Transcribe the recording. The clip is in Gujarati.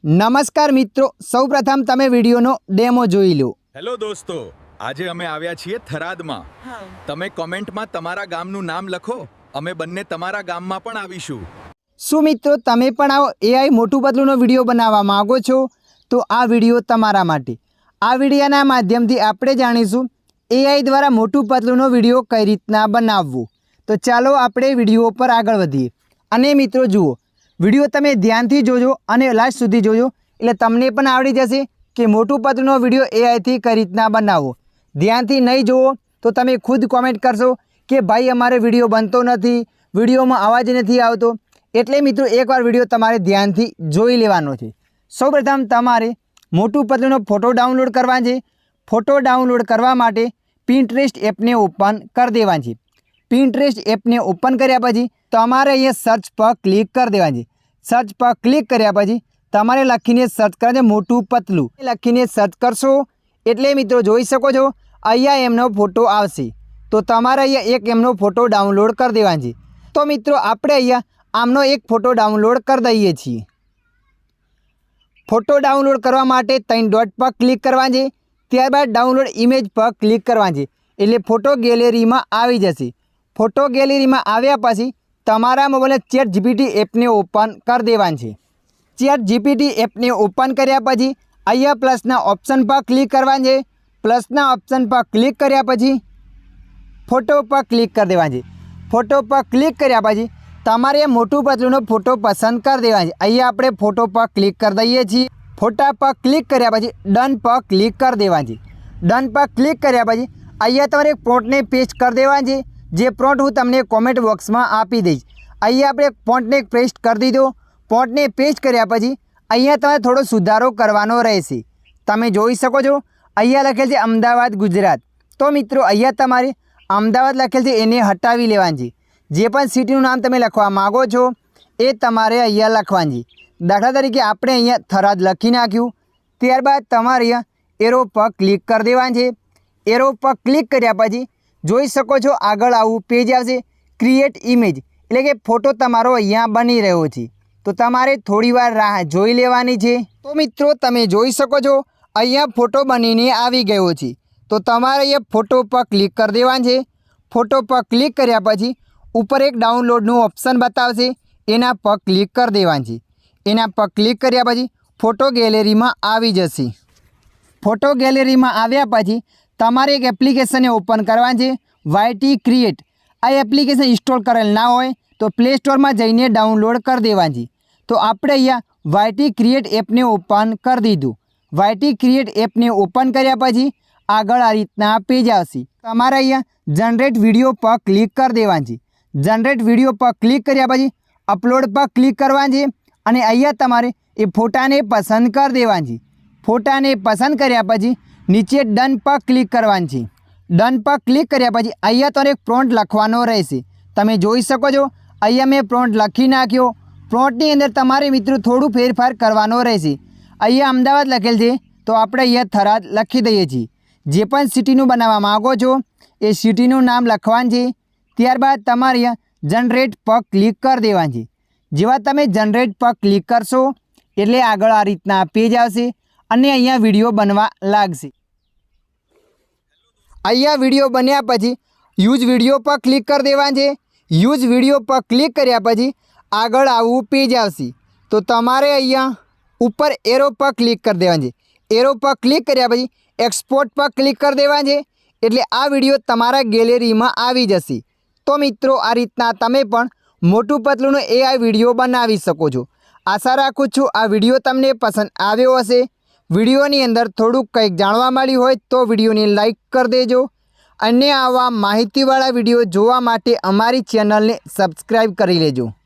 નમસ્કાર મિત્રો, સૌપ્રથમ તમે વિડીયોનો ડેમો જોઈ લો। હેલો દોસ્તો, આજે અમે આવ્યા છીએ થરાદમાં। તમે કોમેન્ટમાં તમારા ગામનું નામ લખો, અમે બંને તમારા ગામમાં પણ આવીશું। શું મિત્રો તમે પણ આવો એઆઈ મોટું પતલુંનો વિડીયો બનાવવા માંગો છો? તો આ વિડીયો તમારા માટે। આ વિડીયોના માધ્યમથી આપણે જાણીશું એઆઈ દ્વારા મોટું પતલુંનો વિડીયો કઈ રીતના બનાવવું। તો ચાલો આપણે વિડીયો પર આગળ વધીએ। અને મિત્રો જુઓ, વિડીયો તમે ધ્યાનથી જોજો અને લાસ્ટ સુધી જોજો, એટલે તમને પણ આવડી જશે કે મોટું પતલુંનો વિડીયો એઆઈથી કઈ રીતના બનાવવો। ધ્યાનથી નહીં જુઓ તો તમે ખુદ કોમેન્ટ કરશો કે ભાઈ અમારે વિડીયો બનતો નથી, વિડીયોમાં અવાજ નથી આવતો। એટલે મિત્રો એકવાર વિડીયો તમારે ધ્યાનથી જોઈ લેવાનો છે। સૌપ્રથમ તમારે મોટું પતલુંનો ફોટો ડાઉનલોડ કરવાનો છે। ફોટો ડાઉનલોડ કરવા માટે પિન્ટરેસ્ટ એપને ઓપન કરી દેવાની છે। પિન્ટરેસ્ટ એપને ઓપન કર્યા પછી તમારે અહીંયા સર્ચ પર ક્લિક કરી દેવાની છે। સર્ચ પર ક્લિક કર્યા પછી તમારે લખીને સર્ચ કરવાનું છે મોટું પતલું। લખીને સર્ચ કરશો એટલે મિત્રો જોઈ શકો છો અહીંયા એમનો ફોટો આવશે। તો તમારે અહીંયા એક એમનો ફોટો ડાઉનલોડ કરી દેવાનો છે। તો મિત્રો આપણે અહીંયા આમનો એક ફોટો ડાઉનલોડ કરી દઈએ છીએ। ફોટો ડાઉનલોડ કરવા માટે 3 ડોટ પર ક્લિક કરવાનું છે। ત્યારબાદ ડાઉનલોડ ઇમેજ પર ક્લિક કરવાનું છે, એટલે ફોટો ગેલેરીમાં આવી જશે। ફોટો ગેલેરીમાં આવ્યા પછી તમારા મોબાઈલને ChatGPT એપને ઓપન કરી દેવાનું છે। ChatGPT એપને ઓપન કર્યા પછી અહીંયા પ્લસના ઓપ્શન પર ક્લિક કરવાનું છે। પ્લસના ઓપ્શન પર ક્લિક કર્યા પછી ફોટો પર ક્લિક કરી દેવાનું છે। ફોટો પર ક્લિક કર્યા પછી તમારે મોટું પતલુંનો ફોટો પસંદ કરી દેવાનો છે। અહીંયા આપણે ફોટો પર ક્લિક કરી દઈએ છીએ। ફોટા પર ક્લિક કર્યા પછી ડન પર ક્લિક કરી દેવાનું છે। ડન પર ક્લિક કર્યા પછી અહીંયા તમારે પ્રોમ્પ્ટને પેસ્ટ કરી દેવાનું છે, જે પ્રોમ્પ્ટ હું તમને કોમેન્ટ બોક્સમાં આપી દઈશ। અહીંયા આપણે પ્રોમ્પ્ટને પેસ્ટ કરી દીધો। પ્રોમ્પ્ટને પેસ્ટ કર્યા પછી અહીંયા તમારે થોડો સુધારો કરવાનો રહેશે। તમે જોઈ શકો છો અહીંયા લખેલ છે અમદાવાદ ગુજરાત। તો મિત્રો અહીંયા તમારે અમદાવાદ લખેલ છે એને હટાવી લેવાનું છે। જે પણ સિટીનું નામ તમે લખવા માગો છો એ તમારે અહીંયા લખવાનું છે। દાખલા તરીકે આપણે અહીંયા થરાદ લખી નાખ્યું। ત્યારબાદ તમારે અહીંયા એરો પર ક્લિક કરી દેવાનું છે। એરો પર ક્લિક કર્યા પછી જોઈ શકો છો આગળ આવું પેજ આવશે, ક્રિએટ ઇમેજ, એટલે કે ફોટો તમારો અહીંયા બની રહ્યો છે। તો તમારે થોડીવાર રાહ જોઈ લેવાની છે। તો મિત્રો તમે જોઈ શકો છો અહીંયા ફોટો બનીને આવી ગયો છે। તો તમારે અહીંયા ફોટો પર ક્લિક કરી દેવાનું છે। ફોટો પર ક્લિક કર્યા પછી ઉપર એક ડાઉનલોડનું ઓપ્શન બતાવશે, એના પર ક્લિક કરી દેવાનું છે। એના પર ક્લિક કર્યા પછી ફોટો ગેલેરીમાં આવી જશે। ફોટો ગેલેરીમાં આવ્યા પછી તમારે એક એપ્લિકેશનને ઓપન કરવાની છે, વાયટી ક્રિએટ। આ એપ્લિકેશન ઇન્સ્ટોલ કરેલ ના હોય તો પ્લે સ્ટોરમાં જઈને ડાઉનલોડ કરી દેવાની છે। તો આપણે અહીંયા વાયટી ક્રિએટ એપને ઓપન કરી દીધું। વાયટી ક્રિએટ એપને ઓપન કર્યા પછી આગળ આ રીતના પેજ આવશે। તમારે અહીંયા જનરેટ વિડીયો પર ક્લિક કરી દેવાનું છે। જનરેટ વિડીયો પર ક્લિક કર્યા પછી અપલોડ પર ક્લિક કરવાનું છે, અને અહીંયા તમારે એ ફોટાને પસંદ કરી દેવાનું છે। ફોટાને પસંદ કર્યા પછી નીચે ડન પર ક્લિક કરવાનું છે। ડન પર ક્લિક કર્યા પછી અહીંયા તમારે એક પ્રોમ્પ્ટ લખવાનો રહેશે। તમે જોઈ શકો છો અહીંયા મેં પ્રોમ્પ્ટ લખી નાખ્યો। પ્રોમ્પ્ટની અંદર તમારે મિત્રો થોડું ફેરફાર કરવાનો રહેશે। અહીંયા અમદાવાદ લખેલ છે તો આપણે અહીંયા થરાદ લખી દઈએ છીએ। જે પણ સિટીનું બનાવવા માગો છો એ સિટીનું નામ લખવાનું છે। ત્યારબાદ તમારે અહીંયા જનરેટ પર ક્લિક કરી દેવાનું છે। જેવા તમે જનરેટ પર ક્લિક કરશો એટલે આગળ આ રીતના પેજ આવશે અને અહીંયા વિડીયો બનવા લાગશે। અહીંયા વિડીયો બન્યા પછી યુઝ વિડીયો પર ક્લિક કરી દેવાનું છે। યુઝ વિડીયો પર ક્લિક કર્યા પછી આગળ આવું પેજ આવશે। તો તમારે અહીંયા ઉપર એરો પર ક્લિક કરી દેવાનું છે। એરો પર ક્લિક કર્યા પછી એક્સપોર્ટ પર ક્લિક કરી દેવાનું છે, એટલે આ વિડીયો તમારા ગેલેરીમાં આવી જશે। તો મિત્રો આ રીતના તમે પણ મોટું પતલુંનો એઆઈ વિડીયો બનાવી શકો છો। આશા રાખું છું આ વિડીયો તમને પસંદ આવ્યો હશે। વિડીયોની અંદર થોડુંક કંઈક જાણવા મળ્યું હોય તો વિડીયોને લાઈક કરી દેજો, અને આવા માહિતીવાળા વિડીયો જોવા માટે અમારી ચેનલને સબસ્ક્રાઈબ કરી લેજો।